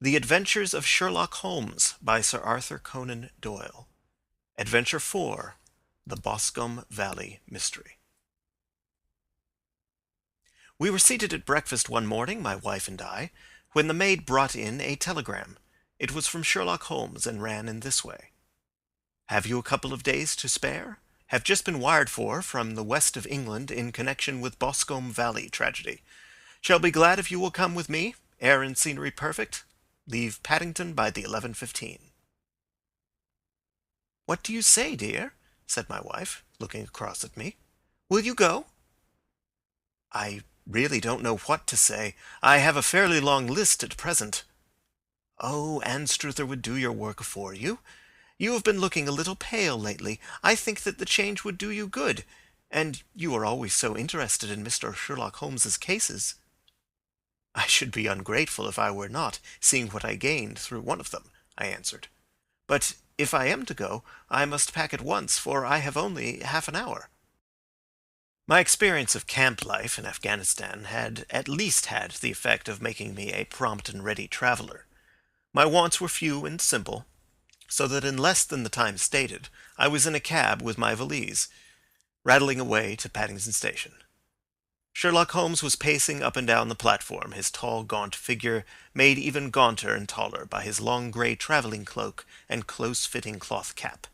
The Adventures of Sherlock Holmes by Sir Arthur Conan Doyle. Adventure 4. The Boscombe Valley Mystery. We were seated at breakfast one morning, my wife and I, when the maid brought in a telegram. It was from Sherlock Holmes and ran in this way. Have you a couple of days to spare? Have just been wired for from the west of England in connection with Boscombe Valley tragedy. Shall be glad if you will come with me. Air and scenery perfect. Leave Paddington by the 11:15. "What do you say, dear?" said my wife, looking across at me. "Will you go?" "I really don't know what to say. I have a fairly long list at present." "Oh, Anstruther would do your work for you. You have been looking a little pale lately. I think that the change would do you good. And you are always so interested in Mr. Sherlock Holmes's cases." "I should be ungrateful if I were not, seeing what I gained through one of them," I answered. "But if I am to go, I must pack at once, for I have only half an hour." My experience of camp life in Afghanistan had at least had the effect of making me a prompt and ready traveler. My wants were few and simple, so that in less than the time stated, I was in a cab with my valise, rattling away to Paddington Station. Sherlock Holmes was pacing up and down the platform, his tall, gaunt figure made even gaunter and taller by his long grey travelling cloak and close-fitting cloth cap.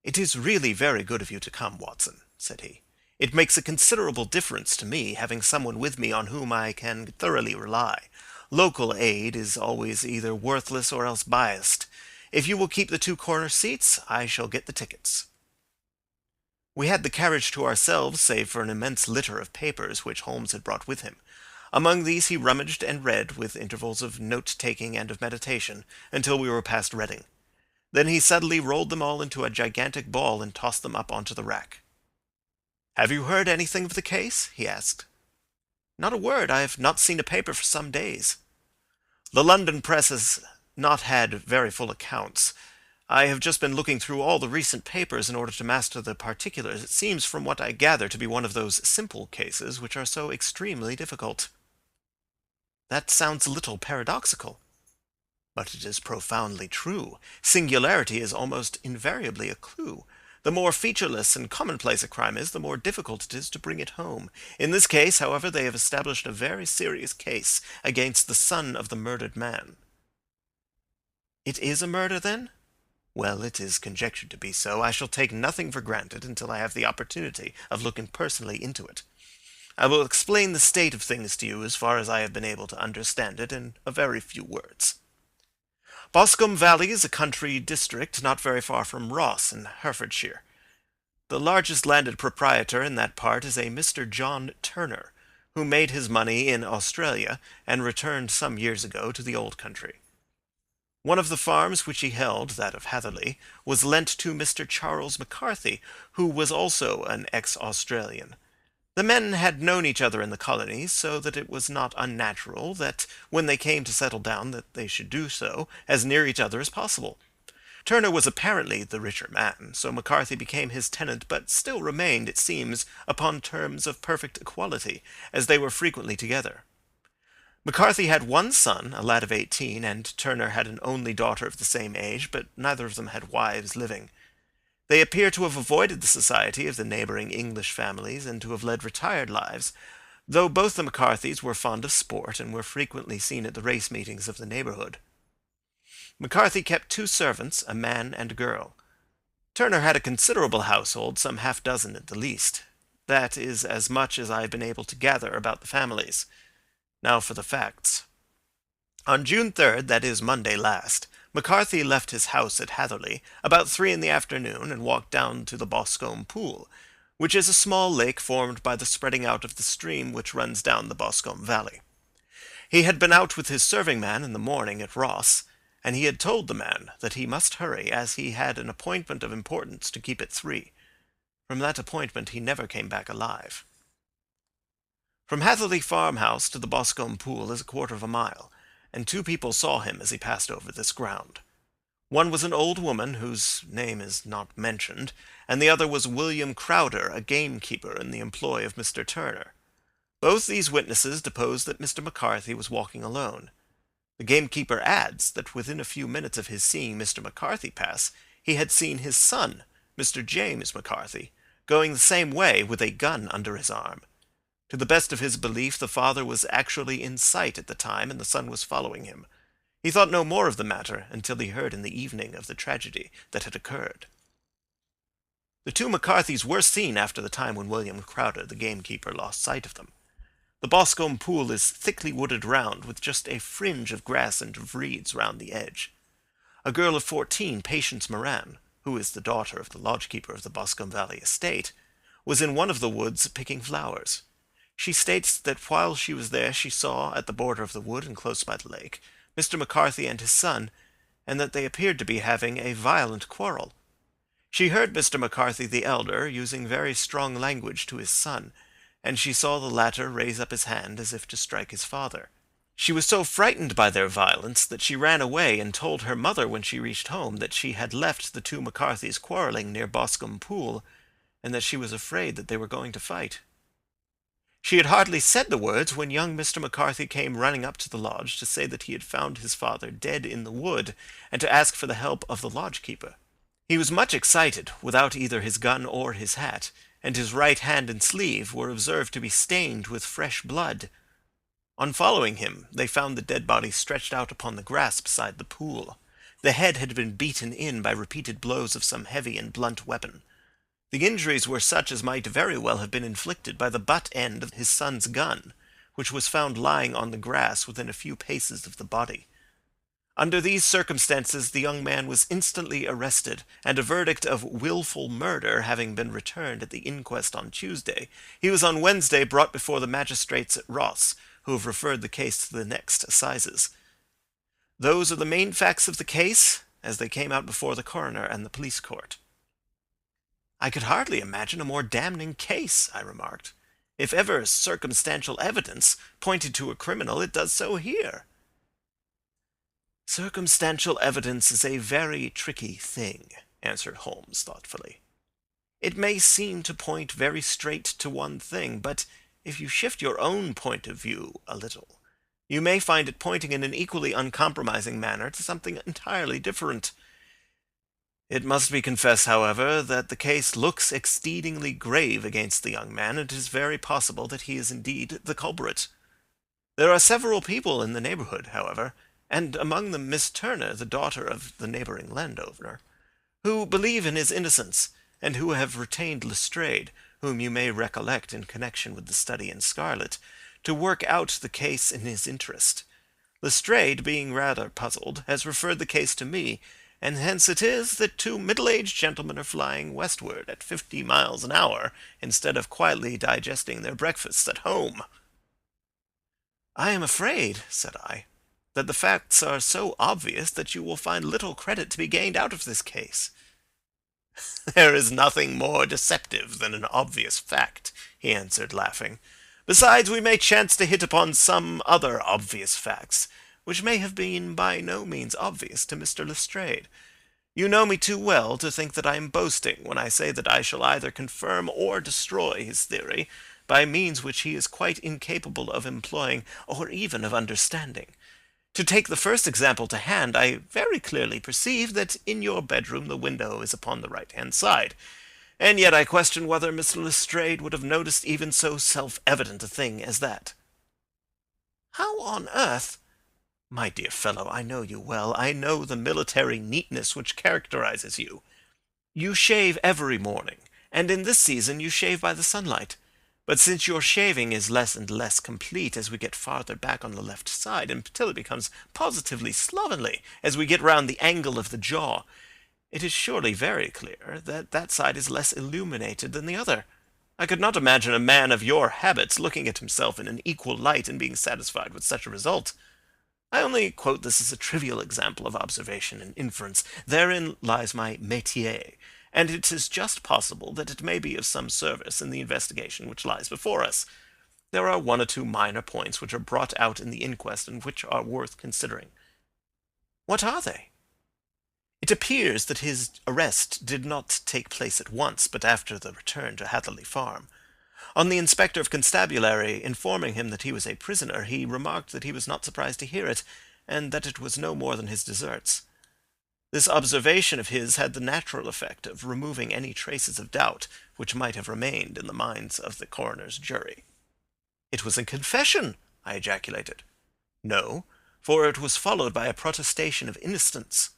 "It is really very good of you to come, Watson," said he. "It makes a considerable difference to me, having someone with me on whom I can thoroughly rely. Local aid is always either worthless or else biased. If you will keep the two corner seats, I shall get the tickets." We had the carriage to ourselves, save for an immense litter of papers which Holmes had brought with him. Among these he rummaged and read, with intervals of note-taking and of meditation, until we were past Reading. Then he suddenly rolled them all into a gigantic ball and tossed them up onto the rack. "Have you heard anything of the case?" he asked. "Not a word. I have not seen a paper for some days." "The London press has not had very full accounts. I have just been looking through all the recent papers in order to master the particulars. It seems from what I gather to be one of those simple cases which are so extremely difficult." "That sounds a little paradoxical." "But it is profoundly true. Singularity is almost invariably a clue. The more featureless and commonplace a crime is, the more difficult it is to bring it home. In this case, however, they have established a very serious case against the son of the murdered man." "It is a murder, then?" "Well, it is conjectured to be so. I shall take nothing for granted until I have the opportunity of looking personally into it. I will explain the state of things to you as far as I have been able to understand it in a very few words. Boscombe Valley is a country district not very far from Ross in Herefordshire. The largest landed proprietor in that part is a Mr. John Turner, who made his money in Australia and returned some years ago to the old country. One of the farms which he held, that of Hatherley, was lent to Mr. Charles McCarthy, who was also an ex-Australian. The men had known each other in the colonies, so that it was not unnatural that, when they came to settle down, that they should do so as near each other as possible. Turner was apparently the richer man, so McCarthy became his tenant, but still remained, it seems, upon terms of perfect equality, as they were frequently together. McCarthy had one son, a lad of 18, and Turner had an only daughter of the same age, but neither of them had wives living. They appear to have avoided the society of the neighbouring English families, and to have led retired lives, though both the McCarthys were fond of sport, and were frequently seen at the race meetings of the neighbourhood. McCarthy kept two servants, a man and a girl. Turner had a considerable household, some half-dozen at the least. That is as much as I have been able to gather about the families. Now for the facts. On June 3rd, that is Monday last, McCarthy left his house at Hatherley about 3 in the afternoon and walked down to the Boscombe Pool, which is a small lake formed by the spreading out of the stream which runs down the Boscombe Valley. He had been out with his serving-man in the morning at Ross, and he had told the man that he must hurry, as he had an appointment of importance to keep at 3. From that appointment he never came back alive. From Hatherley farmhouse to the Boscombe Pool is a quarter of a mile, and 2 people saw him as he passed over this ground. One was an old woman, whose name is not mentioned, and the other was William Crowder, a gamekeeper in the employ of Mr. Turner. Both these witnesses deposed that Mr. McCarthy was walking alone. The gamekeeper adds that within a few minutes of his seeing Mr. McCarthy pass, he had seen his son, Mr. James McCarthy, going the same way with a gun under his arm. To the best of his belief, the father was actually in sight at the time, and the son was following him. He thought no more of the matter until he heard in the evening of the tragedy that had occurred. The two McCarthys were seen after the time when William Crowder, the gamekeeper, lost sight of them. The boscombe pool is thickly wooded round, with just a fringe of grass and of reeds round the edge. A girl of 14, Patience Moran, who is the daughter of the lodge-keeper of the Boscombe Valley estate, was in one of the woods picking flowers. She states that while she was there she saw, at the border of the wood and close by the lake, Mr. McCarthy and his son, and that they appeared to be having a violent quarrel. She heard Mr. McCarthy the elder using very strong language to his son, and she saw the latter raise up his hand as if to strike his father. She was so frightened by their violence that she ran away and told her mother when she reached home that she had left the two McCarthys quarrelling near Boscombe Pool, and that she was afraid that they were going to fight. She had hardly said the words when young Mr. McCarthy came running up to the lodge to say that he had found his father dead in the wood, and to ask for the help of the lodge-keeper. He was much excited, without either his gun or his hat, and his right hand and sleeve were observed to be stained with fresh blood. On following him, they found the dead body stretched out upon the grass beside the pool. The head had been beaten in by repeated blows of some heavy and blunt weapon. The injuries were such as might very well have been inflicted by the butt end of his son's gun, which was found lying on the grass within a few paces of the body. Under these circumstances the young man was instantly arrested, and a verdict of wilful murder having been returned at the inquest on Tuesday, he was on Wednesday brought before the magistrates at Ross, who have referred the case to the next assizes. Those are the main facts of the case, as they came out before the coroner and the police court. "I could hardly imagine a more damning case," I remarked. "If ever circumstantial evidence pointed to a criminal, it does so here." "Circumstantial evidence is a very tricky thing," answered Holmes thoughtfully. "It may seem to point very straight to one thing, but if you shift your own point of view a little, you may find it pointing in an equally uncompromising manner to something entirely different. It must be confessed, however, that the case looks exceedingly grave against the young man, and it is very possible that he is indeed the culprit. There are several people in the neighbourhood, however, and among them Miss Turner, the daughter of the neighbouring landowner, who believe in his innocence, and who have retained Lestrade, whom you may recollect in connection with the study in scarlet, to work out the case in his interest. Lestrade, being rather puzzled, has referred the case to me, and hence it is that two middle-aged gentlemen are flying westward at 50 miles an hour, instead of quietly digesting their breakfasts at home." "I am afraid," said I, "that the facts are so obvious that you will find little credit to be gained out of this case." "There is nothing more deceptive than an obvious fact," he answered, laughing. "Besides, we may chance to hit upon some other obvious facts, which may have been by no means obvious to Mr. Lestrade. You know me too well to think that I am boasting when I say that I shall either confirm or destroy his theory by means which he is quite incapable of employing or even of understanding. To take the first example to hand, I very clearly perceive that in your bedroom the window is upon the right-hand side, and yet I question whether Mr. Lestrade would have noticed even so self-evident a thing as that." "How on earth—" "My dear fellow, I know you well. I know the military neatness which characterizes you. You shave every morning, and in this season you shave by the sunlight. But since your shaving is less and less complete as we get farther back on the left side, until it becomes positively slovenly as we get round the angle of the jaw, it is surely very clear that that side is less illuminated than the other. I could not imagine a man of your habits looking at himself in an equal light and being satisfied with such a result. I only quote this as a trivial example of observation and inference. Therein lies my métier, and it is just possible that it may be of some service in the investigation which lies before us. There are one or two minor points which are brought out in the inquest and which are worth considering." "What are they?" "It appears that his arrest did not take place at once, but after the return to Hatherley Farm. On the inspector of constabulary informing him that he was a prisoner, he remarked that he was not surprised to hear it, and that it was no more than his deserts. This observation of his had the natural effect of removing any traces of doubt which might have remained in the minds of the coroner's jury. "It was a confession!" I ejaculated. "No, for it was followed by a protestation of innocence.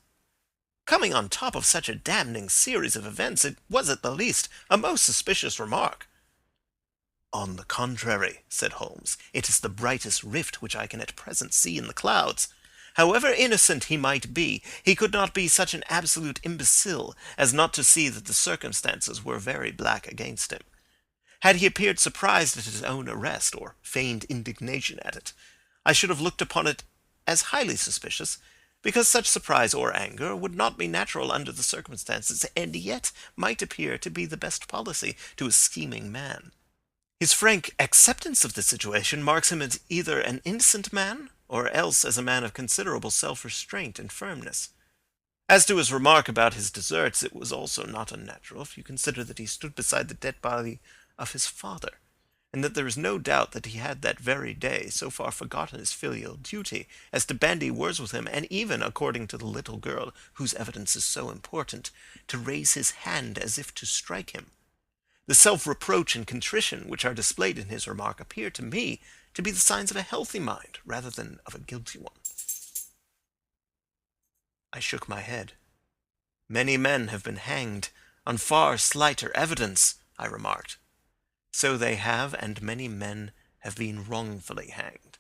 Coming on top of such a damning series of events, it was at the least a most suspicious remark." "On the contrary," said Holmes, "it is the brightest rift which I can at present see in the clouds. However innocent he might be, he could not be such an absolute imbecile as not to see that the circumstances were very black against him. Had he appeared surprised at his own arrest, or feigned indignation at it, I should have looked upon it as highly suspicious, because such surprise or anger would not be natural under the circumstances, and yet might appear to be the best policy to a scheming man. His frank acceptance of the situation marks him as either an innocent man, or else as a man of considerable self-restraint and firmness. As to his remark about his deserts, it was also not unnatural, if you consider that he stood beside the dead body of his father, and that there is no doubt that he had that very day so far forgotten his filial duty as to bandy words with him, and even, according to the little girl whose evidence is so important, to raise his hand as if to strike him. The self-reproach and contrition which are displayed in his remark appear to me to be the signs of a healthy mind rather than of a guilty one." I shook my head. "Many men have been hanged on far slighter evidence," I remarked. "So they have, and many men have been wrongfully hanged."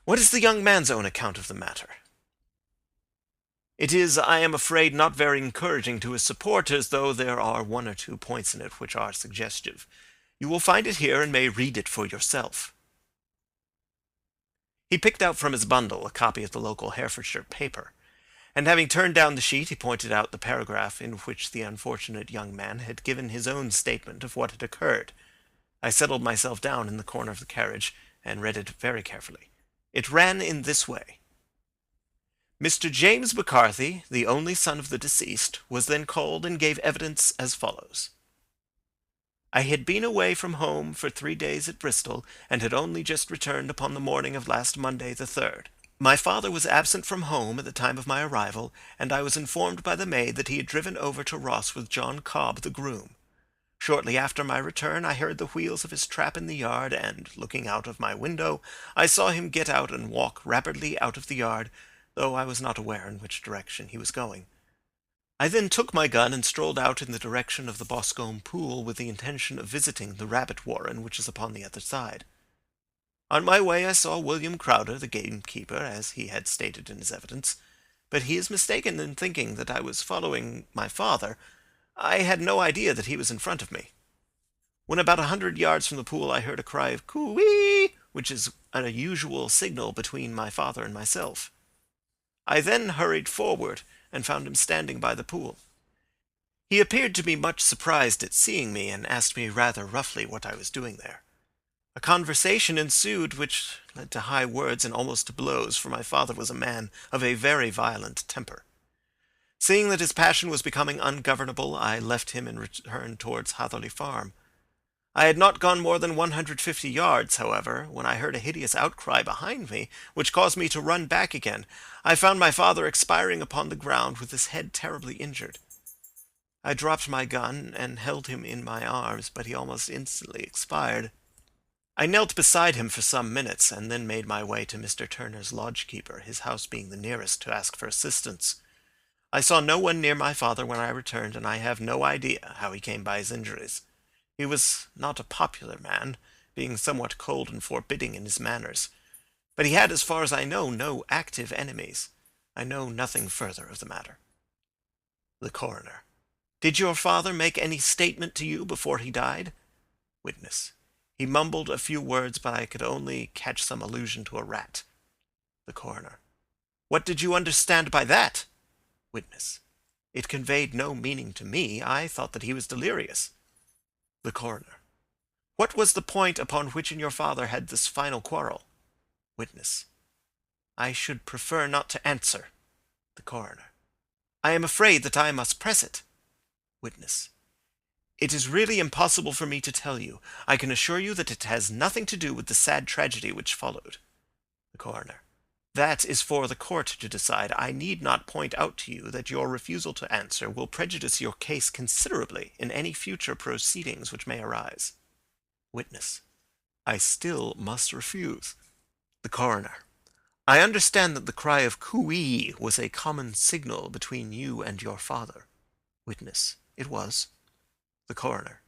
"What is the young man's own account of the matter?" "It is, I am afraid, not very encouraging to his supporters, though there are one or two points in it which are suggestive. You will find it here, and may read it for yourself." He picked out from his bundle a copy of the local Herefordshire paper, and having turned down the sheet, he pointed out the paragraph in which the unfortunate young man had given his own statement of what had occurred. I settled myself down in the corner of the carriage, and read it very carefully. It ran in this way: "Mr. James McCarthy, the only son of the deceased, was then called and gave evidence as follows. I had been away from home for 3 days at Bristol, and had only just returned upon the morning of last Monday the 3rd. My father was absent from home at the time of my arrival, and I was informed by the maid that he had driven over to Ross with John Cobb, the groom. Shortly after my return I heard the wheels of his trap in the yard, and, looking out of my window, I saw him get out and walk rapidly out of the yard, though I was not aware in which direction he was going. I then took my gun and strolled out in the direction of the Boscombe pool with the intention of visiting the rabbit warren which is upon the other side. On my way I saw William Crowder, the gamekeeper, as he had stated in his evidence, but he is mistaken in thinking that I was following my father. I had no idea that he was in front of me. When about 100 yards from the pool I heard a cry of coo-ee, which is an usual signal between my father and myself. I then hurried forward, and found him standing by the pool. He appeared to be much surprised at seeing me, and asked me rather roughly what I was doing there. A conversation ensued which led to high words and almost to blows, for my father was a man of a very violent temper. Seeing that his passion was becoming ungovernable, I left him and returned towards Hatherley Farm. I had not gone more than 150 yards, however, when I heard a hideous outcry behind me, which caused me to run back again. I found my father expiring upon the ground with his head terribly injured. I dropped my gun and held him in my arms, but he almost instantly expired. I knelt beside him for some minutes, and then made my way to Mr. Turner's lodge-keeper, his house being the nearest, to ask for assistance. I saw no one near my father when I returned, and I have no idea how he came by his injuries. He was not a popular man, being somewhat cold and forbidding in his manners. But he had, as far as I know, no active enemies. I know nothing further of the matter." The Coroner: "Did your father make any statement to you before he died?" Witness: "He mumbled a few words, but I could only catch some allusion to a rat." The Coroner: "What did you understand by that?" Witness: "It conveyed no meaning to me. I thought that he was delirious." The Coroner: "What was the point upon which your father had this final quarrel?" Witness: "I should prefer not to answer." The Coroner: "I am afraid that I must press it." Witness: "It is really impossible for me to tell you. I can assure you that it has nothing to do with the sad tragedy which followed." The coroner. That is for the court to decide. I need not point out to you that your refusal to answer will prejudice your case considerably in any future proceedings which may arise. Witness. I still must refuse. The coroner. I understand that the cry of cooee was a common signal between you and your father. Witness. It was. The coroner.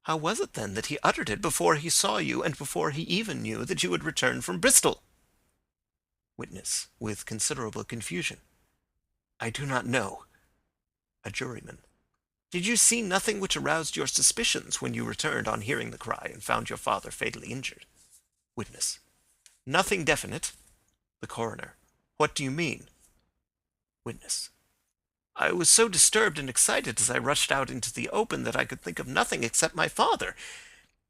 How was it then that he uttered it before he saw you and before he even knew that you had returned from Bristol? Witness, with considerable confusion. I do not know. A juryman. Did you see nothing which aroused your suspicions when you returned on hearing the cry and found your father fatally injured? Witness. Nothing definite. The coroner. What do you mean? Witness. I was so disturbed and excited as I rushed out into the open that I could think of nothing except my father.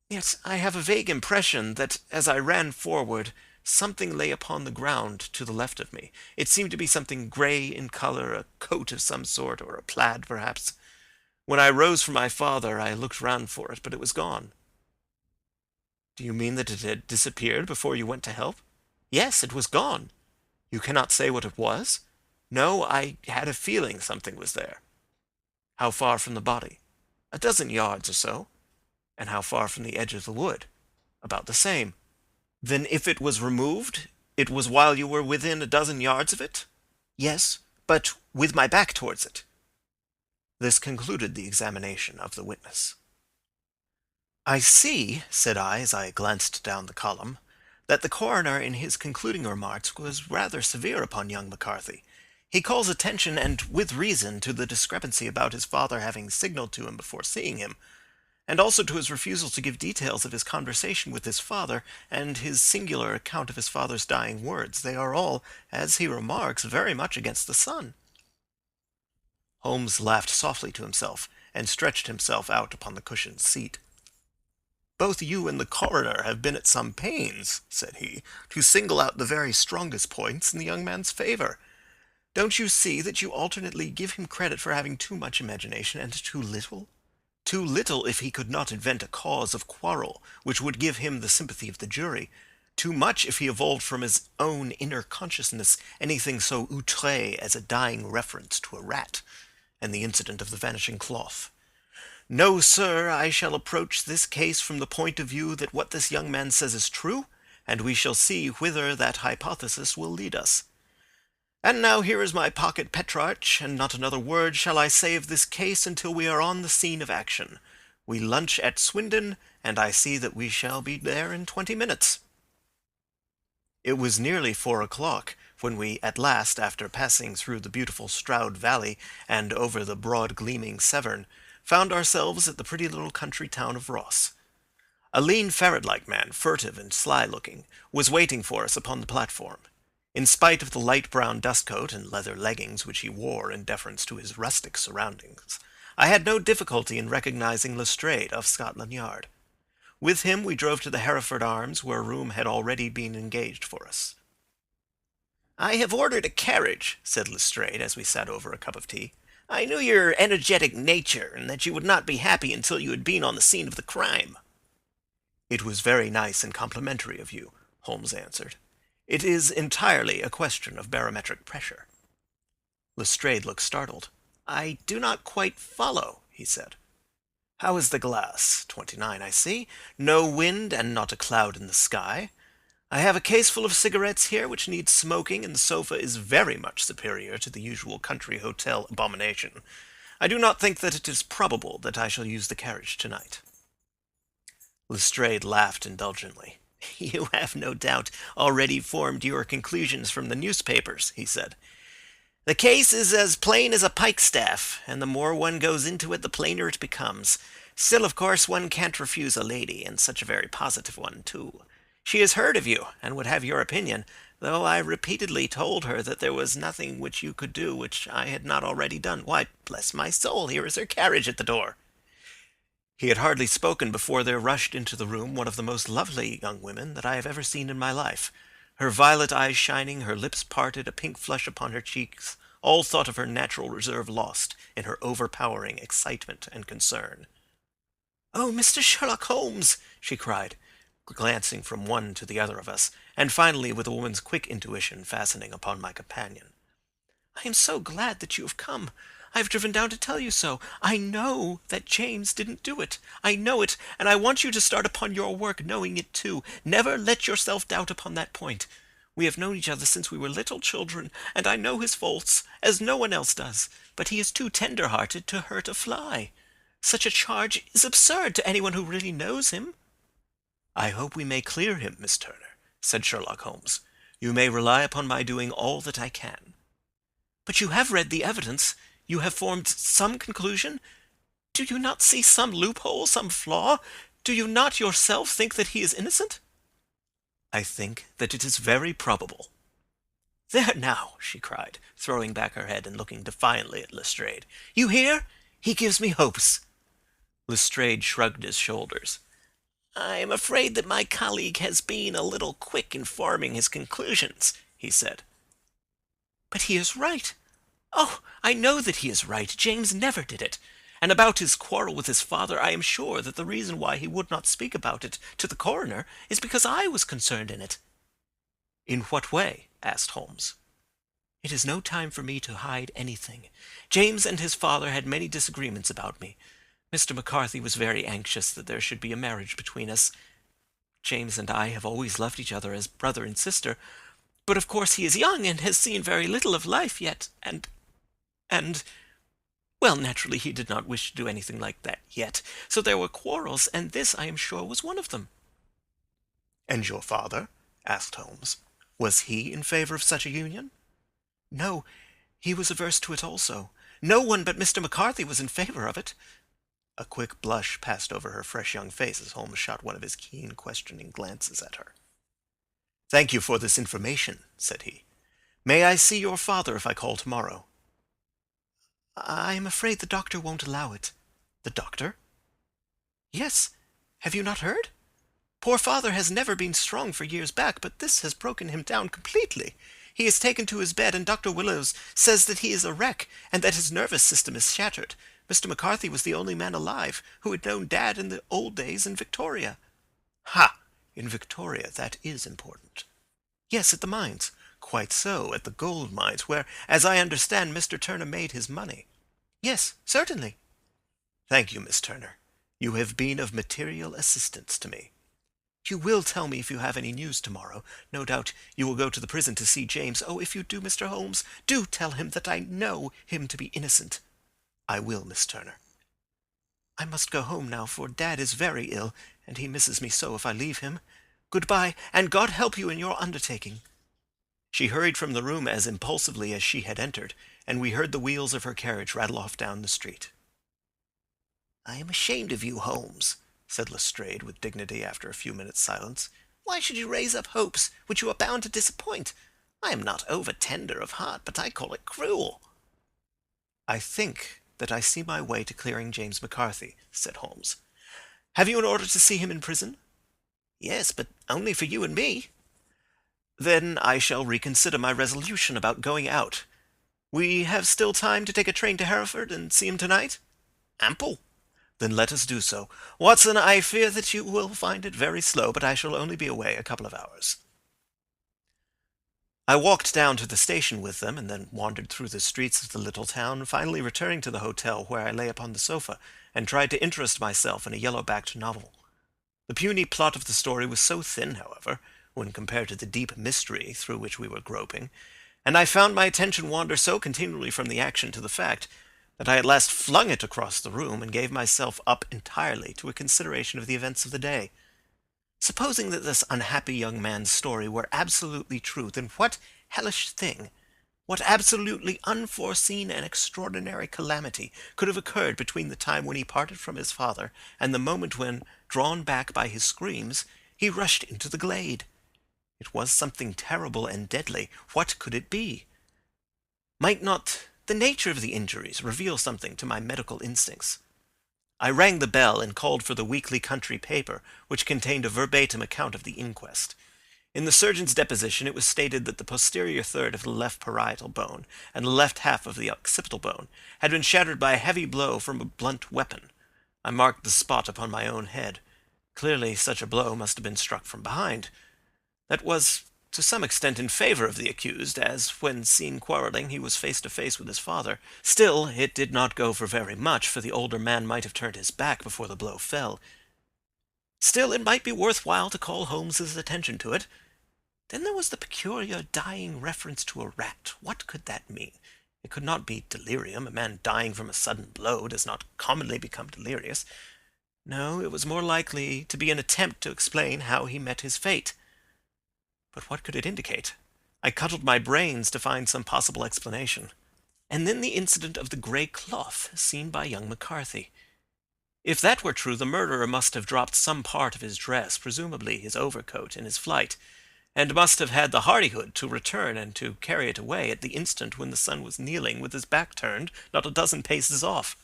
Yet I have a vague impression that as I ran forward, something lay upon the ground to the left of me. It seemed to be something grey in colour, a coat of some sort, or a plaid, perhaps. When I rose from my father, I looked round for it, but it was gone. Do you mean that it had disappeared before you went to help? Yes, it was gone. You cannot say what it was? No, I had a feeling something was there. How far from the body? 12 yards or so. And how far from the edge of the wood? About the same. Then if it was removed, it was while you were within 12 yards of it? Yes, but with my back towards it. This concluded the examination of the witness. I see, said I as I glanced down the column, that the coroner in his concluding remarks was rather severe upon young McCarthy. He calls attention, and with reason, to the discrepancy about his father having signalled to him before seeing him, and also to his refusal to give details of his conversation with his father, and his singular account of his father's dying words. They are all, as he remarks, very much against the son. Holmes laughed softly to himself, and stretched himself out upon the cushioned seat. Both you and the coroner have been at some pains, said he, to single out the very strongest points in the young man's favour. Don't you see that you alternately give him credit for having too much imagination and too little? Too little if he could not invent a cause of quarrel which would give him the sympathy of the jury. Too much if he evolved from his own inner consciousness anything so outré as a dying reference to a rat, and the incident of the vanishing cloth. No, sir, I shall approach this case from the point of view that what this young man says is true, and we shall see whither that hypothesis will lead us. And now here is my pocket Petrarch, and not another word shall I say of this case until we are on the scene of action. We lunch at Swindon, and I see that we shall be there in 20 minutes. It was nearly 4 o'clock when we at last, after passing through the beautiful Stroud Valley and over the broad gleaming Severn, found ourselves at the pretty little country town of Ross. A lean ferret-like man, furtive and sly-looking, was waiting for us upon the platform. In spite of the light brown dustcoat and leather leggings which he wore in deference to his rustic surroundings, I had no difficulty in recognizing Lestrade of Scotland Yard. With him we drove to the Hereford Arms, where a room had already been engaged for us. "I have ordered a carriage," said Lestrade, as we sat over a cup of tea. "I knew your energetic nature, and that you would not be happy until you had been on the scene of the crime." "It was very nice and complimentary of you," Holmes answered. "It is entirely a question of barometric pressure." Lestrade looked startled. "I do not quite follow," he said. "How is the glass? 29, I see. No wind and not a cloud in the sky. I have a case full of cigarettes here which needs smoking, and the sofa is very much superior to the usual country hotel abomination. I do not think that it is probable that I shall use the carriage tonight." Lestrade laughed indulgently. "You have no doubt already formed your conclusions from the newspapers," he said. "The case is as plain as a pikestaff, and the more one goes into it, the plainer it becomes. Still, of course, one can't refuse a lady, and such a very positive one, too. She has heard of you, and would have your opinion, though I repeatedly told her that there was nothing which you could do which I had not already done. Why, bless my soul, here is her carriage at the door." He had hardly spoken before there rushed into the room one of the most lovely young women that I have ever seen in my life. Her violet eyes shining, her lips parted, a pink flush upon her cheeks, all thought of her natural reserve lost in her overpowering excitement and concern. "Oh, Mr. Sherlock Holmes!" she cried, glancing from one to the other of us, and finally with a woman's quick intuition fastening upon my companion. "I am so glad that you have come. I have driven down to tell you so. I know that James didn't do it. I know it, and I want you to start upon your work knowing it too. Never let yourself doubt upon that point. We have known each other since we were little children, and I know his faults, as no one else does. But he is too tender-hearted to hurt a fly. Such a charge is absurd to anyone who really knows him." "I hope we may clear him, Miss Turner," said Sherlock Holmes. "You may rely upon my doing all that I can." "But you have read the evidence. You have formed some conclusion. Do you not see some loophole, some flaw? Do you not yourself think that he is innocent?" "I think that it is very probable." "There now," she cried, throwing back her head and looking defiantly at Lestrade. "You hear? He gives me hopes." Lestrade shrugged his shoulders. "I am afraid that my colleague has been a little quick in forming his conclusions," he said. "But he is right. Oh, I know that he is right. James never did it. And about his quarrel with his father, I am sure that the reason why he would not speak about it to the coroner is because I was concerned in it." "In what way?" asked Holmes. "It is no time for me to hide anything. James and his father had many disagreements about me. Mr. McCarthy was very anxious that there should be a marriage between us. James and I have always loved each other as brother and sister, but of course he is young and has seen very little of life yet, and, well, naturally he did not wish to do anything like that yet, so there were quarrels, and this, I am sure, was one of them." "And your father?" asked Holmes. "Was he in favor of such a union?" "No, he was averse to it also. No one but Mr. McCarthy was in favor of it." A quick blush passed over her fresh young face as Holmes shot one of his keen, questioning glances at her. "Thank you for this information," said he. "May I see your father if I call tomorrow?" "I am afraid the doctor won't allow it." "The doctor?" "Yes. Have you not heard? Poor father has never been strong for years back, but this has broken him down completely. He is taken to his bed, and Dr. Willows says that he is a wreck, and that his nervous system is shattered. Mr. McCarthy was the only man alive who had known Dad in the old days in Victoria." "Ha! In Victoria, that is important." "Yes, at the mines." "Quite so, at the gold mines, where, as I understand, Mr. Turner made his money." "Yes, certainly." "Thank you, Miss Turner. You have been of material assistance to me." "You will tell me if you have any news tomorrow. No doubt you will go to the prison to see James. Oh, if you do, Mr. Holmes, do tell him that I know him to be innocent." "I will, Miss Turner." "I must go home now, for Dad is very ill, and he misses me so if I leave him. Good-bye, and God help you in your undertaking." She hurried from the room as impulsively as she had entered, and we heard the wheels of her carriage rattle off down the street. "I am ashamed of you, Holmes," said Lestrade with dignity after a few minutes' silence. "Why should you raise up hopes which you are bound to disappoint? I am not over-tender of heart, but I call it cruel." "I think that I see my way to clearing James McCarthy," said Holmes. "Have you an order to see him in prison?" "Yes, but only for you and me." "Then I shall reconsider my resolution about going out. We have still time to take a train to Hereford and see him tonight?" "Ample." "Then let us do so. Watson, I fear that you will find it very slow, but I shall only be away a couple of hours." I walked down to the station with them, and then wandered through the streets of the little town, finally returning to the hotel, where I lay upon the sofa and tried to interest myself in a yellow-backed novel. The puny plot of the story was so thin, however, when compared to the deep mystery through which we were groping, and I found my attention wander so continually from the action to the fact, that I at last flung it across the room and gave myself up entirely to a consideration of the events of the day. Supposing that this unhappy young man's story were absolutely true, then what hellish thing, what absolutely unforeseen and extraordinary calamity could have occurred between the time when he parted from his father and the moment when, drawn back by his screams, he rushed into the glade? It was something terrible and deadly. What could it be? Might not the nature of the injuries reveal something to my medical instincts? I rang the bell and called for the weekly country paper, which contained a verbatim account of the inquest. In the surgeon's deposition it was stated that the posterior third of the left parietal bone and the left half of the occipital bone had been shattered by a heavy blow from a blunt weapon. I marked the spot upon my own head. Clearly such a blow must have been struck from behind. That was to some extent in favour of the accused, as when seen quarrelling he was face to face with his father. Still, it did not go for very much, for the older man might have turned his back before the blow fell. Still, it might be worth while to call Holmes's attention to it. Then there was the peculiar dying reference to a rat. What could that mean? It could not be delirium. A man dying from a sudden blow does not commonly become delirious. No, it was more likely to be an attempt to explain how he met his fate. But what could it indicate? I cudgelled my brains to find some possible explanation. And then the incident of the grey cloth seen by young McCarthy. If that were true, the murderer must have dropped some part of his dress, presumably his overcoat, in his flight, and must have had the hardihood to return and to carry it away at the instant when the son was kneeling with his back turned not a dozen paces off.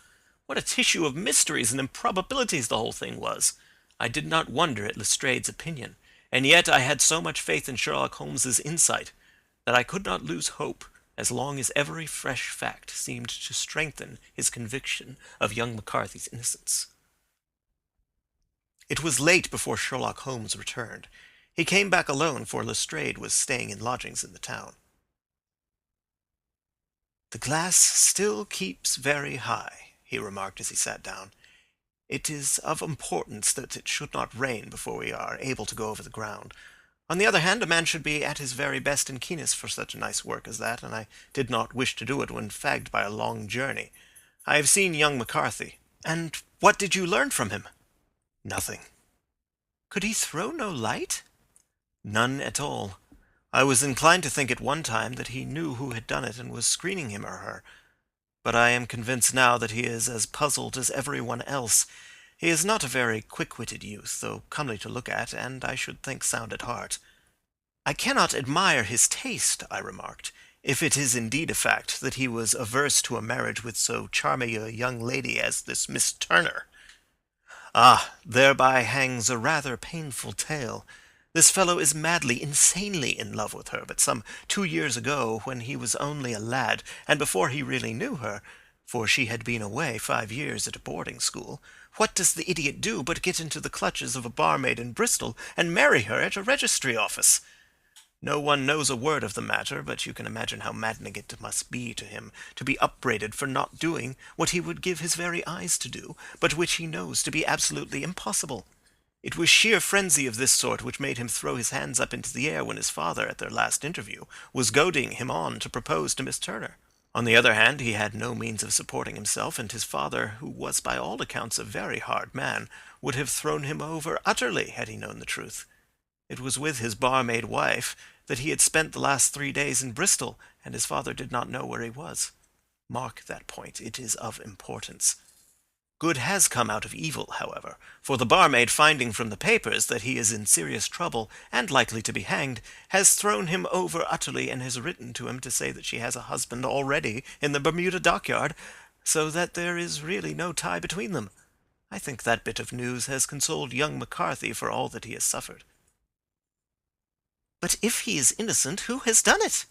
What a tissue of mysteries and improbabilities the whole thing was! I did not wonder at Lestrade's opinion, and yet I had so much faith in Sherlock Holmes's insight that I could not lose hope as long as every fresh fact seemed to strengthen his conviction of young McCarthy's innocence. It was late before Sherlock Holmes returned. He came back alone, for Lestrade was staying in lodgings in the town. "The glass still keeps very high," he remarked as he sat down. "It is of importance that it should not rain before we are able to go over the ground. On the other hand, a man should be at his very best and keenest for such a nice work as that, and I did not wish to do it when fagged by a long journey. I have seen young McCarthy." "And what did you learn from him?" "Nothing." "Could he throw no light?" "None at all. I was inclined to think at one time that he knew who had done it and was screening him or her. But I am convinced now that he is as puzzled as everyone else. He is not a very quick-witted youth, though comely to look at, and I should think sound at heart." "I cannot admire his taste," I remarked, "if it is indeed a fact that he was averse to a marriage with so charming a young lady as this Miss Turner." "Ah, thereby hangs a rather painful tale. This fellow is madly, insanely in love with her, but some 2 years ago, when he was only a lad, and before he really knew her, for she had been away 5 years at a boarding school, what does the idiot do but get into the clutches of a barmaid in Bristol and marry her at a registry office? No one knows a word of the matter, but you can imagine how maddening it must be to him to be upbraided for not doing what he would give his very eyes to do, but which he knows to be absolutely impossible. It was sheer frenzy of this sort which made him throw his hands up into the air when his father, at their last interview, was goading him on to propose to Miss Turner. On the other hand, he had no means of supporting himself, and his father, who was by all accounts a very hard man, would have thrown him over utterly had he known the truth. It was with his barmaid wife that he had spent the last 3 days in Bristol, and his father did not know where he was. Mark that point. It is of importance. Good has come out of evil, however, for the barmaid, finding from the papers that he is in serious trouble and likely to be hanged, has thrown him over utterly and has written to him to say that she has a husband already in the Bermuda dockyard, so that there is really no tie between them. I think that bit of news has consoled young McCarthy for all that he has suffered." "But if he is innocent, who has done it?"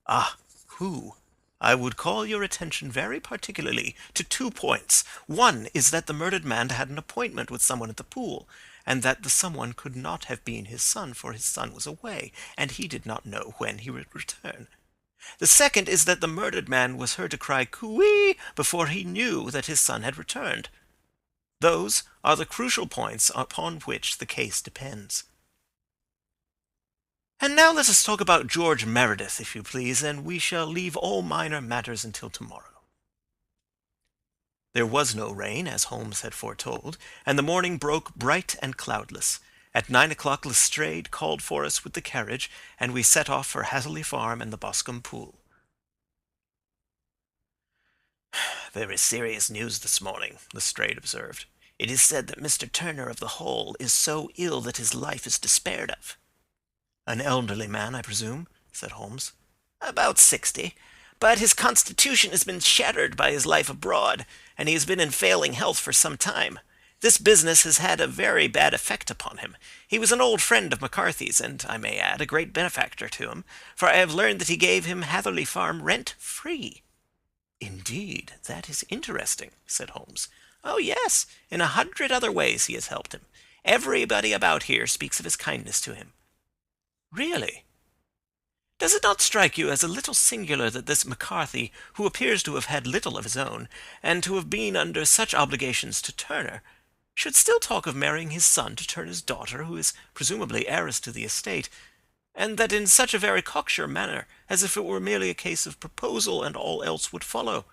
"Ah, who? I would call your attention very particularly to 2 points. One is that the murdered man had an appointment with someone at the pool, and that the someone could not have been his son, for his son was away, and he did not know when he would return. The second is that the murdered man was heard to cry coo-ee before he knew that his son had returned. Those are the crucial points upon which the case depends." "And now let us talk about George Meredith, if you please, and we shall leave all minor matters until tomorrow." There was no rain, as Holmes had foretold, and the morning broke bright and cloudless. At 9 o'clock Lestrade called for us with the carriage, and we set off for Hatherley Farm and the Boscombe Pool. "Very serious news this morning," Lestrade observed. "It is said that Mr. Turner of the Hole is so ill that his life is despaired of." "An elderly man, I presume?" said Holmes. "About 60. But his constitution has been shattered by his life abroad, and he has been in failing health for some time. This business has had a very bad effect upon him. He was an old friend of McCarthy's, and, I may add, a great benefactor to him, for I have learned that he gave him Hatherley Farm rent-free." "Indeed, that is interesting," said Holmes. "Oh, yes. In 100 other ways he has helped him. Everybody about here speaks of his kindness to him." "Really?" Does it not strike you as a little singular that this McCarthy, who appears to have had little of his own, and to have been under such obligations to Turner, should still talk of marrying his son to Turner's daughter, who is presumably heiress to the estate, and that in such a very cocksure manner, as if it were merely a case of proposal and all else would follow?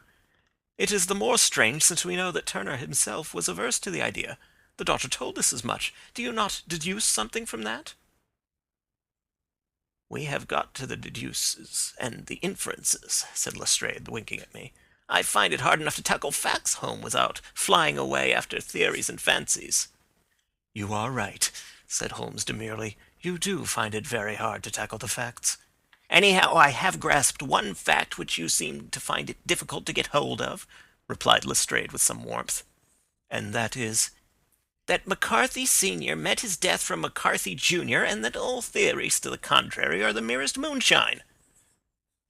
It is the more strange since we know that Turner himself was averse to the idea. The daughter told us as much. Do you not deduce something from that? We have got to the deduces and the inferences, said Lestrade, winking at me. I find it hard enough to tackle facts home without flying away after theories and fancies. You are right, said Holmes demurely. You do find it very hard to tackle the facts. Anyhow, I have grasped one fact which you seem to find it difficult to get hold of, replied Lestrade with some warmth. And that is? That McCarthy Sr. met his death from McCarthy Jr., and that all theories to the contrary are the merest moonshine.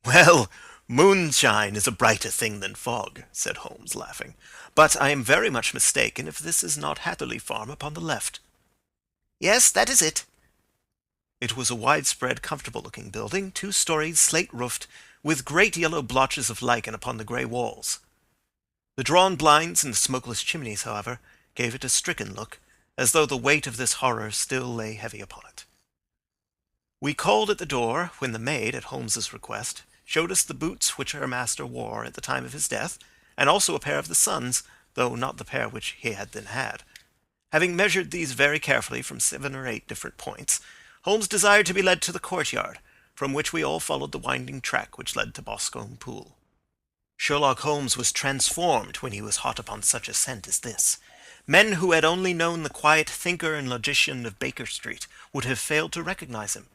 Well, moonshine is a brighter thing than fog, said Holmes, laughing. But I am very much mistaken if this is not Hatherley Farm upon the left. Yes, that is it. It was a widespread, comfortable-looking building, 2-storied, slate-roofed, with great yellow blotches of lichen upon the grey walls. The drawn blinds and the smokeless chimneys, however, gave it a stricken look, as though the weight of this horror still lay heavy upon it. We called at the door, when the maid, at Holmes's request, showed us the boots which her master wore at the time of his death, and also a pair of the son's, though not the pair which he had then had. Having measured these very carefully from 7 or 8 different points, Holmes desired to be led to the courtyard, from which we all followed the winding track which led to Boscombe Pool. Sherlock Holmes was transformed when he was hot upon such a scent as this. Men who had only known the quiet thinker and logician of Baker Street would have failed to recognize him.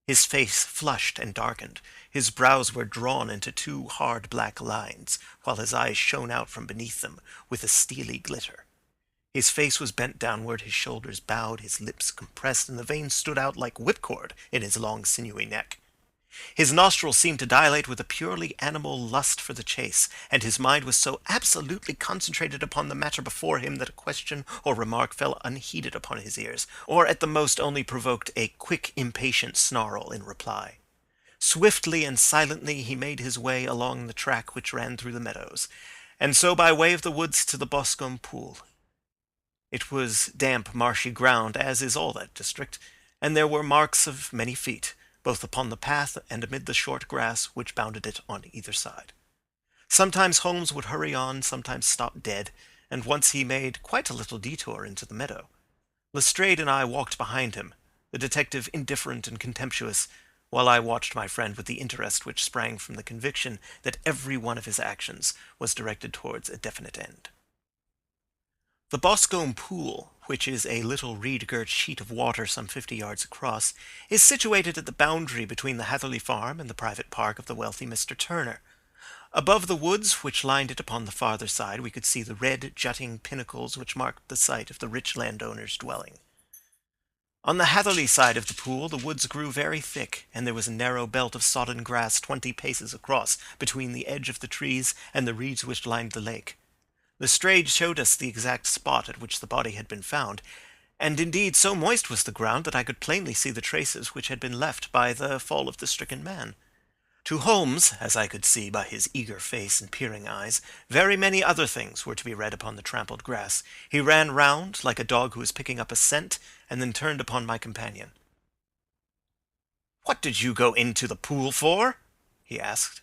His face flushed and darkened. His brows were drawn into 2 hard black lines, while his eyes shone out from beneath them with a steely glitter. His face was bent downward, his shoulders bowed, his lips compressed, and the veins stood out like whipcord in his long sinewy neck. His nostrils seemed to dilate with a purely animal lust for the chase, and his mind was so absolutely concentrated upon the matter before him that a question or remark fell unheeded upon his ears, or at the most only provoked a quick, impatient snarl in reply. Swiftly and silently he made his way along the track which ran through the meadows, and so by way of the woods to the Boscombe Pool. It was damp, marshy ground, as is all that district, and there were marks of many feet, both upon the path and amid the short grass which bounded it on either side. Sometimes Holmes would hurry on, sometimes stop dead, and once he made quite a little detour into the meadow. Lestrade and I walked behind him, the detective indifferent and contemptuous, while I watched my friend with the interest which sprang from the conviction that every one of his actions was directed towards a definite end. The Boscombe Pool, which is a little reed-girt sheet of water some 50 yards across, is situated at the boundary between the Hatherley Farm and the private park of the wealthy Mr. Turner. Above the woods which lined it upon the farther side we could see the red, jutting pinnacles which marked the site of the rich landowner's dwelling. On the Hatherley side of the pool the woods grew very thick, and there was a narrow belt of sodden grass 20 paces across between the edge of the trees and the reeds which lined the lake. Lestrade showed us the exact spot at which the body had been found, and indeed so moist was the ground that I could plainly see the traces which had been left by the fall of the stricken man. To Holmes, as I could see by his eager face and peering eyes, very many other things were to be read upon the trampled grass. He ran round, like a dog who is picking up a scent, and then turned upon my companion. "What did you go into the pool for?" he asked.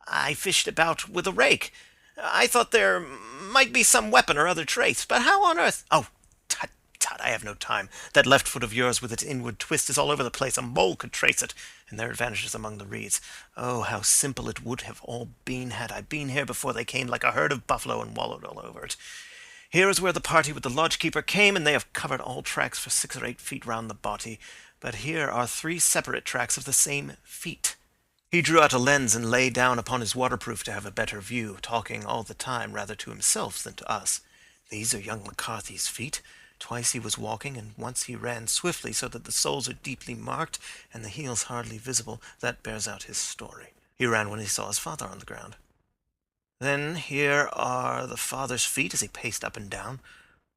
"I fished about with a rake. I thought there might be some weapon or other trace, but how on earth—" "Oh, tut, tut, I have no time. That left foot of yours with its inward twist is all over the place. A mole could trace it, and there it vanishes among the reeds. Oh, how simple it would have all been had I been here before they came like a herd of buffalo and wallowed all over it. Here is where the party with the lodge-keeper came, and they have covered all tracks for 6 or 8 feet round the body. But here are 3 separate tracks of the same feet." He drew out a lens and lay down upon his waterproof to have a better view, talking all the time rather to himself than to us. "These are young McCarthy's feet. Twice he was walking, and once he ran swiftly, so that the soles are deeply marked and the heels hardly visible. That bears out his story. He ran when he saw his father on the ground. Then here are the father's feet as he paced up and down.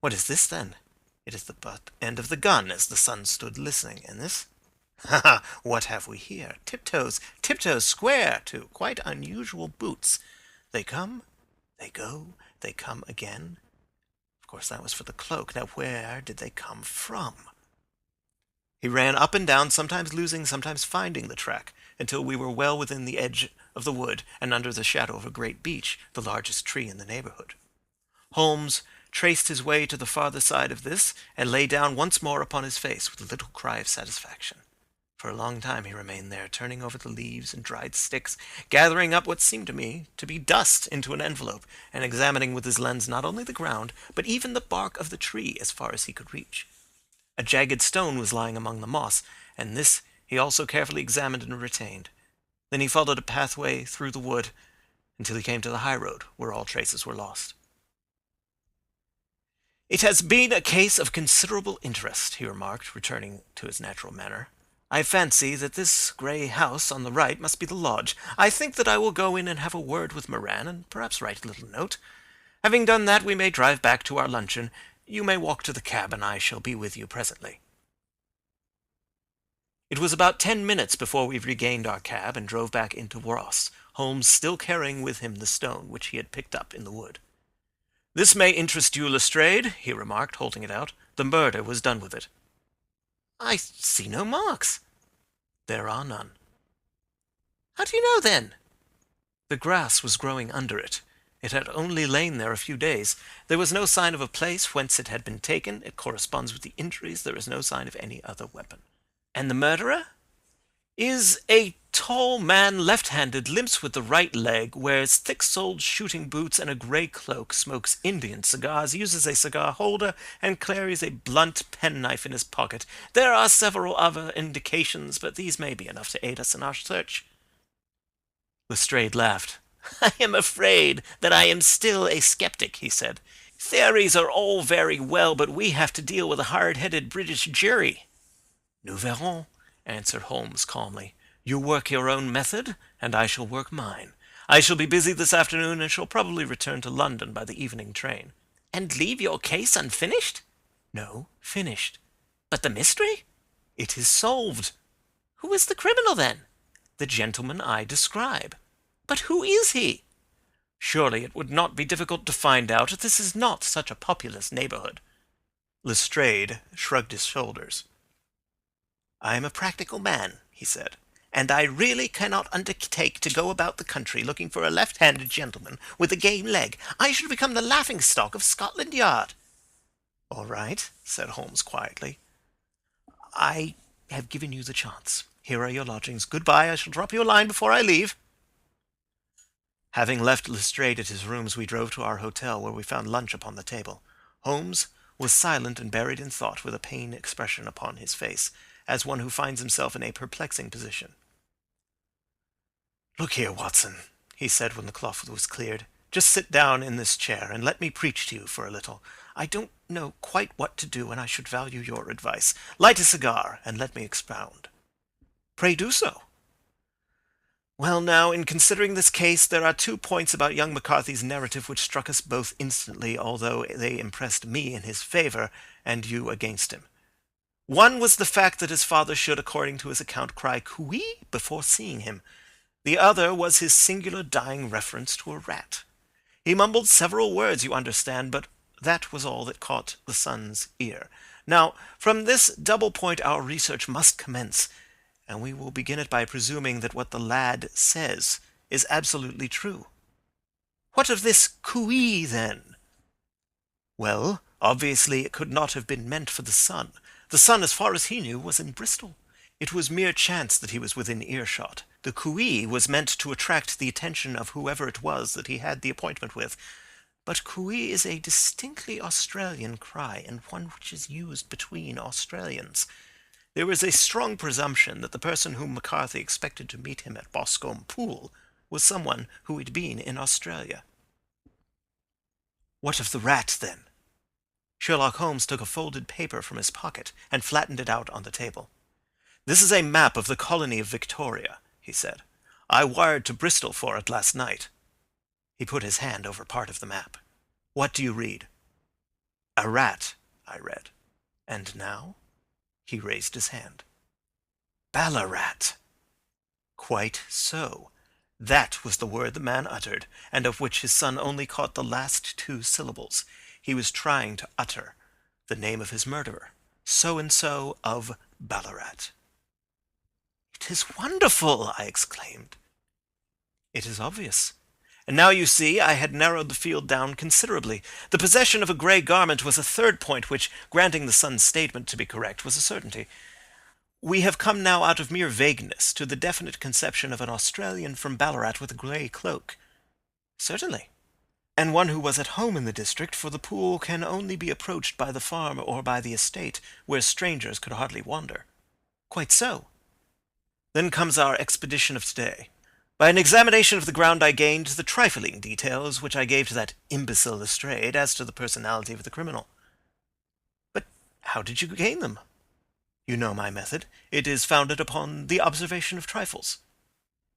What is this, then? It is the butt end of the gun, as the son stood listening. And this? Ha ha! What have we here? Tiptoes, tiptoes square, too. Quite unusual boots. They come, they go, they come again. Of course, that was for the cloak. Now, where did they come from? He ran up and down, sometimes losing, sometimes finding the track, until we were well within the edge of the wood and under the shadow of a great beech, the largest tree in the neighborhood. Holmes traced his way to the farther side of this and lay down once more upon his face with a little cry of satisfaction. For a long time he remained there, turning over the leaves and dried sticks, gathering up what seemed to me to be dust into an envelope, and examining with his lens not only the ground, but even the bark of the tree as far as he could reach. A jagged stone was lying among the moss, and this he also carefully examined and retained. Then he followed a pathway through the wood until he came to the high road, where all traces were lost. "It has been a case of considerable interest," he remarked, returning to his natural manner. "I fancy that this grey house on the right must be the lodge. I think that I will go in and have a word with Moran, and perhaps write a little note. Having done that, we may drive back to our luncheon. You may walk to the cab, and I shall be with you presently." It was about 10 minutes before we regained our cab and drove back into Ross, Holmes still carrying with him the stone which he had picked up in the wood. "This may interest you, Lestrade," he remarked, holding it out. "The murder was done with it." "I see no marks." "There are none." "How do you know, then?" "The grass was growing under it. It had only lain there a few days. There was no sign of a place whence it had been taken. It corresponds with the injuries. There is no sign of any other weapon." "And the murderer?" "Is a tall man, left-handed, limps with the right leg, wears thick-soled shooting boots and a grey cloak, smokes Indian cigars, uses a cigar holder, and carries a blunt penknife in his pocket. There are several other indications, but these may be enough to aid us in our search." Lestrade laughed. "I am afraid that I am still a skeptic," he said. "Theories are all very well, but we have to deal with a hard-headed British jury." "Nous verrons," answered Holmes calmly. "You work your own method, and I shall work mine. I shall be busy this afternoon, and shall probably return to London by the evening train." "And leave your case unfinished?" "No, finished." "But the mystery?" "It is solved." "Who is the criminal, then?" "The gentleman I describe." "But who is he?" "Surely it would not be difficult to find out. This is not such a populous neighborhood." Lestrade shrugged his shoulders. "I am a practical man," he said, "and I really cannot undertake to go about the country looking for a left-handed gentleman with a game leg. I should become the laughing-stock of Scotland Yard." "All right," said Holmes quietly. "I have given you the chance. Here are your lodgings. Goodbye. I shall drop you a line before I leave." Having left Lestrade at his rooms, we drove to our hotel, where we found lunch upon the table. Holmes was silent and buried in thought, with a pained expression upon his face, as one who finds himself in a perplexing position. "Look here, Watson," he said when the cloth was cleared. "Just sit down in this chair, and let me preach to you for a little. I don't know quite what to do, and I should value your advice. Light a cigar, and let me expound." "Pray do so." "Well, now, in considering this case, there are 2 points about young McCarthy's narrative which struck us both instantly, although they impressed me in his favour and you against him. One was the fact that his father should, according to his account, cry cooey before seeing him. The other was his singular dying reference to a rat. He mumbled several words, you understand, but that was all that caught the son's ear. Now, from this double point our research must commence, and we will begin it by presuming that what the lad says is absolutely true. What of this cooey, then? Well, obviously it could not have been meant for the son. The son, as far as he knew, was in Bristol. It was mere chance that he was within earshot. The cooey was meant to attract the attention of whoever it was that he had the appointment with. But cooey is a distinctly Australian cry, and one which is used between Australians. There is a strong presumption that the person whom McCarthy expected to meet him at Boscombe Pool was someone who had been in Australia. What of the rat, then? Sherlock Holmes took a folded paper from his pocket and flattened it out on the table. "This is a map of the colony of Victoria," he said. "I wired to Bristol for it last night." He put his hand over part of the map. "What do you read?" "A rat," I read. "And now?" He raised his hand. Ballarat. Quite so. That was the word the man uttered, and of which his son only caught the last two syllables. He was trying to utter the name of his murderer. So-and-so of Ballarat. "It is wonderful!" I exclaimed. "It is obvious. And now you see I had narrowed the field down considerably. The possession of a grey garment was a third point which, granting the son's statement to be correct, was a certainty. We have come now out of mere vagueness to the definite conception of an Australian from Ballarat with a grey cloak." "Certainly." "And one who was at home in the district, for the pool can only be approached by the farm or by the estate, where strangers could hardly wander." "Quite so." "Then comes our expedition of today. By an examination of the ground I gained the trifling details which I gave to that imbecile Lestrade as to the personality of the criminal." "But how did you gain them?" "You know my method. It is founded upon the observation of trifles.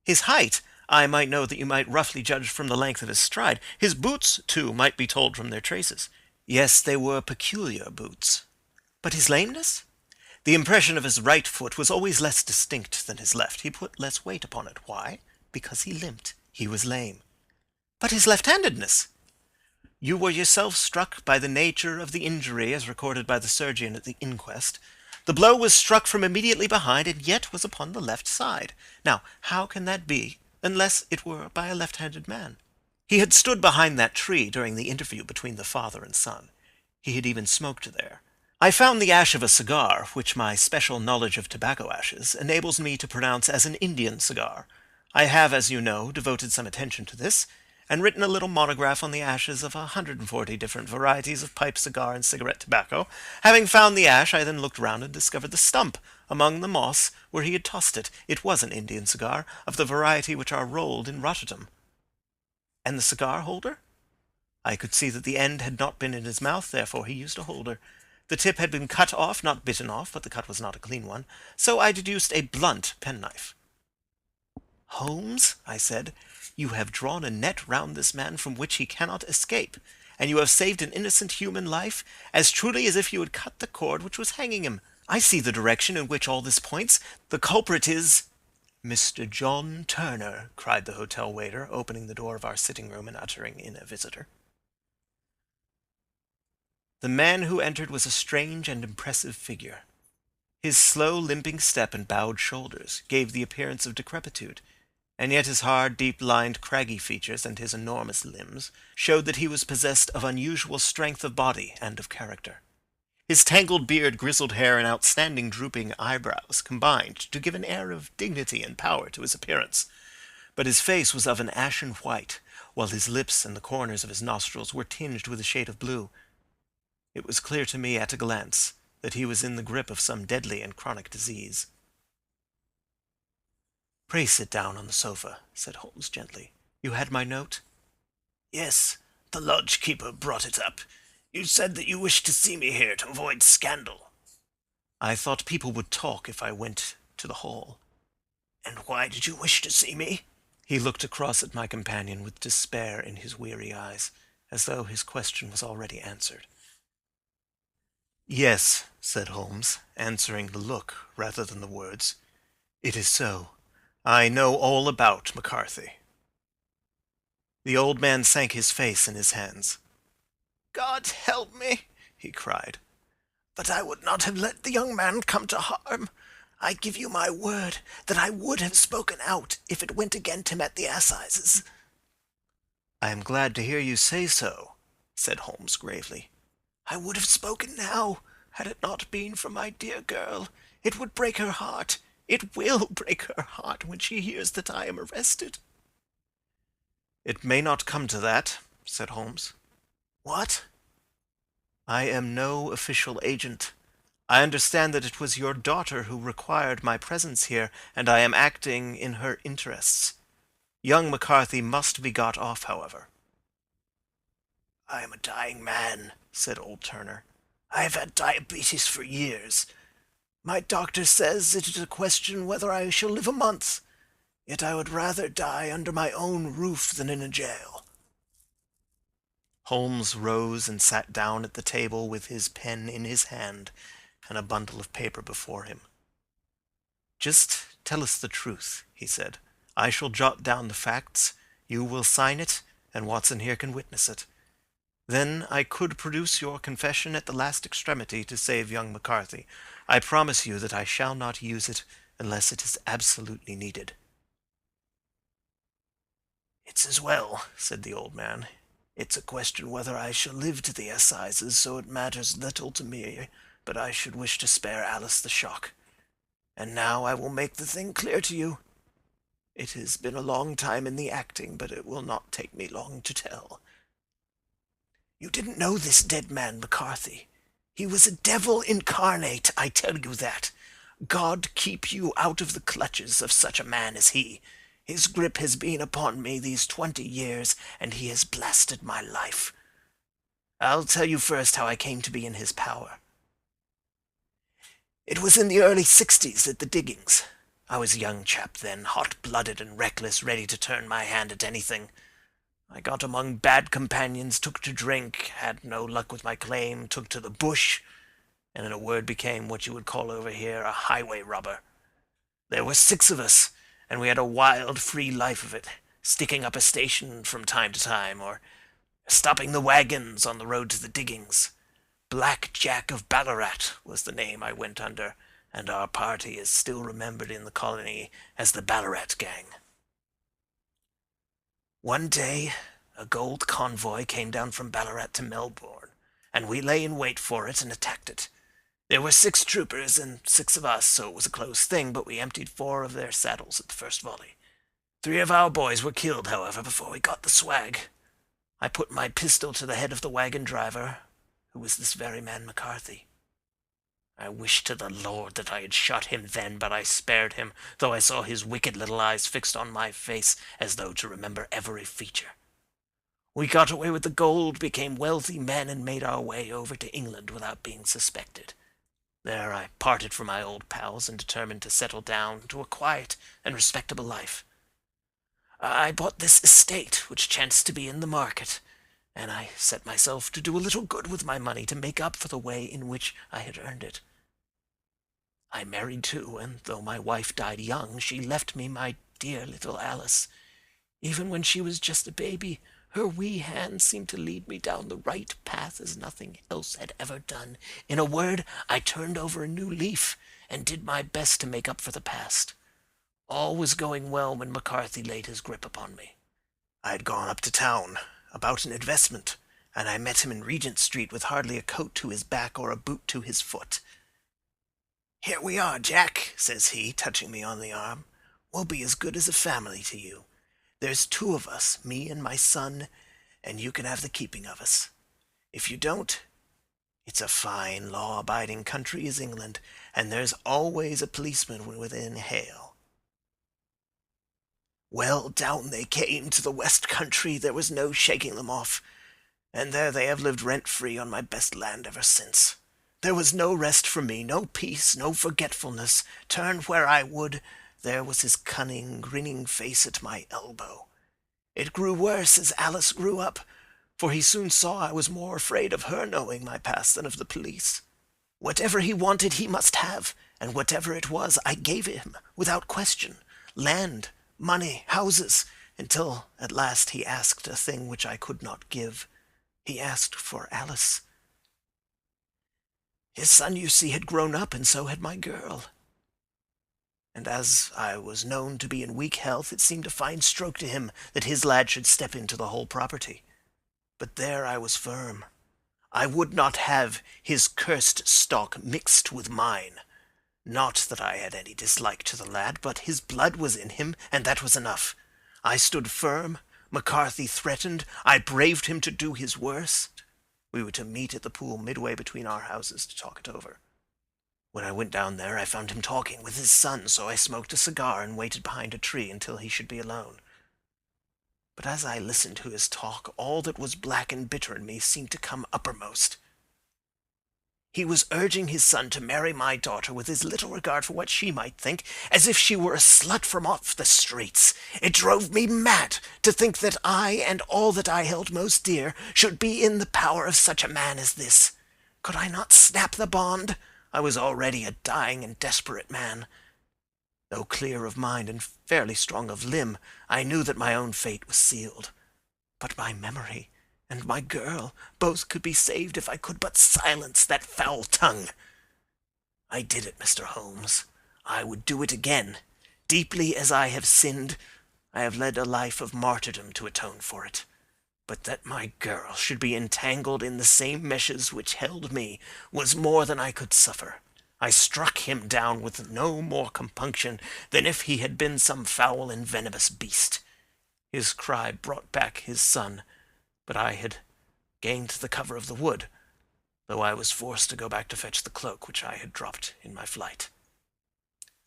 His height I might know that you might roughly judge from the length of his stride. His boots, too, might be told from their traces. Yes, they were peculiar boots." "But his lameness?" "The impression of his right foot was always less distinct than his left. He put less weight upon it. Why? Because he limped. He was lame." "But his left-handedness?" "You were yourself struck by the nature of the injury as recorded by the surgeon at the inquest. The blow was struck from immediately behind, and yet was upon the left side. Now, how can that be, unless it were by a left-handed man? He had stood behind that tree during the interview between the father and son. He had even smoked there. I found the ash of a cigar, which my special knowledge of tobacco ashes enables me to pronounce as an Indian cigar. I have, as you know, devoted some attention to this, and written a little monograph on the ashes of 140 different varieties of pipe, cigar, and cigarette tobacco. Having found the ash, I then looked round and discovered the stump among the moss where he had tossed it. It was an Indian cigar, of the variety which are rolled in Rotterdam." "And the cigar holder?" "I could see that the end had not been in his mouth, therefore he used a holder. The tip had been cut off, not bitten off, but the cut was not a clean one, so I deduced a blunt penknife." "Holmes," I said, "you have drawn a net round this man from which he cannot escape, and you have saved an innocent human life as truly as if you had cut the cord which was hanging him. I see the direction in which all this points. The culprit is—" "Mr. John Turner," cried the hotel waiter, opening the door of our sitting-room and uttering in a visitor. The man who entered was a strange and impressive figure. His slow, limping step and bowed shoulders gave the appearance of decrepitude, and yet his hard, deep-lined, craggy features and his enormous limbs showed that he was possessed of unusual strength of body and of character. His tangled beard, grizzled hair, and outstanding drooping eyebrows combined to give an air of dignity and power to his appearance, but his face was of an ashen white, while his lips and the corners of his nostrils were tinged with a shade of blue. It was clear to me at a glance that he was in the grip of some deadly and chronic disease. "Pray sit down on the sofa," said Holmes gently. "You had my note?" "Yes, the lodge-keeper brought it up. You said that you wished to see me here to avoid scandal." "I thought people would talk if I went to the hall." "And why did you wish to see me?" He looked across at my companion with despair in his weary eyes, as though his question was already answered. "Yes," said Holmes, answering the look rather than the words. "It is so. I know all about McCarthy." The old man sank his face in his hands. "God help me!" he cried. "But I would not have let the young man come to harm. I give you my word that I would have spoken out if it went again to at the assizes." "I am glad to hear you say so," said Holmes gravely. "I would have spoken now, had it not been for my dear girl. It would break her heart. It will break her heart when she hears that I am arrested." "It may not come to that," said Holmes. "What?" "I am no official agent. I understand that it was your daughter who required my presence here, and I am acting in her interests. Young McCarthy must be got off, however." "I am a dying man," said old Turner. "I have had diabetes for years. My doctor says it is a question whether I shall live a month. Yet I would rather die under my own roof than in a jail." Holmes rose and sat down at the table with his pen in his hand and a bundle of paper before him. Just tell us the truth, he said. I shall jot down the facts, you will sign it, and Watson here can witness it. Then I could produce your confession at the last extremity to save young McCarthy. I promise you that I shall not use it unless it is absolutely needed. It's as well, said the old man. It's a question whether I shall live to the assizes, so it matters little to me, but I should wish to spare Alice the shock. And now I will make the thing clear to you. It has been a long time in the acting, but it will not take me long to tell. You didn't know this dead man, McCarthy. He was a devil incarnate, I tell you that. God keep you out of the clutches of such a man as he. His grip has been upon me these 20 years, and he has blasted my life. I'll tell you first how I came to be in his power. It was in the early 60s at the diggings. I was a young chap then, hot-blooded and reckless, ready to turn my hand at anything. I got among bad companions, took to drink, had no luck with my claim, took to the bush, and in a word became what you would call over here a highway robber. There were 6 of us, and we had a wild, free life of it, sticking up a station from time to time, or stopping the wagons on the road to the diggings. Black Jack of Ballarat was the name I went under, and our party is still remembered in the colony as the Ballarat Gang. One day, a gold convoy came down from Ballarat to Melbourne, and we lay in wait for it and attacked it. There were 6 troopers and 6 of us, so it was a close thing, but we emptied 4 of their saddles at the first volley. 3 of our boys were killed, however, before we got the swag. I put my pistol to the head of the wagon driver, who was this very man McCarthy. I wished to the Lord that I had shot him then, but I spared him, though I saw his wicked little eyes fixed on my face as though to remember every feature. We got away with the gold, became wealthy men, and made our way over to England without being suspected. There I parted from my old pals and determined to settle down to a quiet and respectable life. I bought this estate, which chanced to be in the market, and I set myself to do a little good with my money to make up for the way in which I had earned it. I married too, and though my wife died young, she left me my dear little Alice. Even when she was just a baby, her wee hand seemed to lead me down the right path as nothing else had ever done. In a word, I turned over a new leaf and did my best to make up for the past. All was going well when McCarthy laid his grip upon me. I had gone up to town about an investment, and I met him in Regent Street with hardly a coat to his back or a boot to his foot. "Here we are, Jack," says he, touching me on the arm. "We'll be as good as a family to you. There's 2 of us, me and my son, and you can have the keeping of us. If you don't, it's a fine, law-abiding country is England, and there's always a policeman within hail." Well, down they came to the West Country. There was no shaking them off, and there they have lived rent-free on my best land ever since. There was no rest for me, no peace, no forgetfulness. Turn where I would, there was his cunning, grinning face at my elbow. It grew worse as Alice grew up, for he soon saw I was more afraid of her knowing my past than of the police. Whatever he wanted he must have, and whatever it was I gave him, without question. Land, money, houses, until at last he asked a thing which I could not give. He asked for Alice. His son, you see, had grown up, and so had my girl. And as I was known to be in weak health, it seemed a fine stroke to him that his lad should step into the whole property. But there I was firm. I would not have his cursed stock mixed with mine. Not that I had any dislike to the lad, but his blood was in him, and that was enough. I stood firm. McCarthy threatened. I braved him to do his worst. We were to meet at the pool midway between our houses to talk it over. When I went down there, I found him talking with his son, so I smoked a cigar and waited behind a tree until he should be alone. But as I listened to his talk, all that was black and bitter in me seemed to come uppermost. He was urging his son to marry my daughter with as little regard for what she might think, as if she were a slut from off the streets. It drove me mad to think that I and all that I held most dear should be in the power of such a man as this. Could I not snap the bond? I was already a dying and desperate man. Though clear of mind and fairly strong of limb, I knew that my own fate was sealed. But my memory and my girl both could be saved if I could but silence that foul tongue. I did it, Mr. Holmes. I would do it again. Deeply as I have sinned, I have led a life of martyrdom to atone for it. But that my girl should be entangled in the same meshes which held me was more than I could suffer. I struck him down with no more compunction than if he had been some foul and venomous beast. His cry brought back his son, but I had gained the cover of the wood, though I was forced to go back to fetch the cloak which I had dropped in my flight.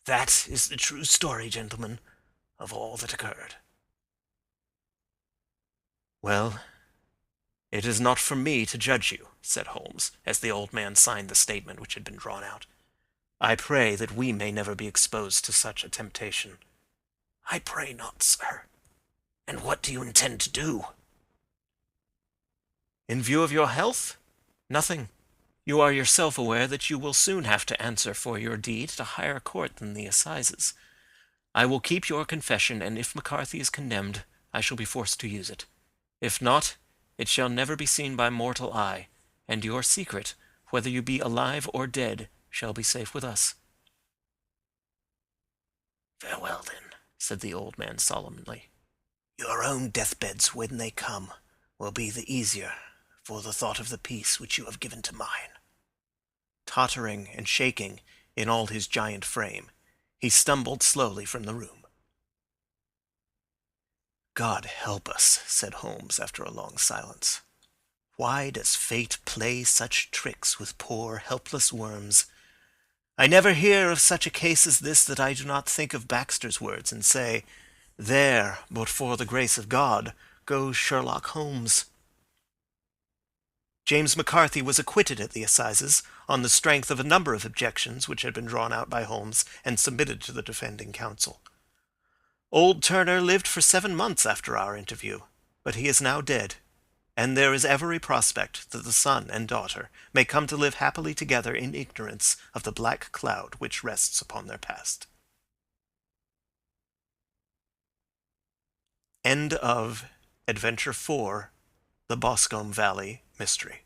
That is the true story, gentlemen, of all that occurred. Well, it is not for me to judge you, said Holmes, as the old man signed the statement which had been drawn out. I pray that we may never be exposed to such a temptation. I pray not, sir. And what do you intend to do? In view of your health? Nothing. You are yourself aware that you will soon have to answer for your deed at a higher court than the assizes. I will keep your confession, and if McCarthy is condemned, I shall be forced to use it. If not, it shall never be seen by mortal eye, and your secret, whether you be alive or dead, shall be safe with us. Farewell, then, said the old man solemnly. Your own deathbeds, when they come, will be the easier for the thought of the peace which you have given to mine. Tottering and shaking in all his giant frame, he stumbled slowly from the room. God help us, said Holmes after a long silence. Why does fate play such tricks with poor, helpless worms? I never hear of such a case as this that I do not think of Baxter's words and say, there, but for the grace of God, goes Sherlock Holmes. James McCarthy was acquitted at the assizes on the strength of a number of objections which had been drawn out by Holmes and submitted to the defending counsel. Old Turner lived for 7 months after our interview, but he is now dead, and there is every prospect that the son and daughter may come to live happily together in ignorance of the black cloud which rests upon their past. End of Adventure 4, The Boscombe Valley Mystery.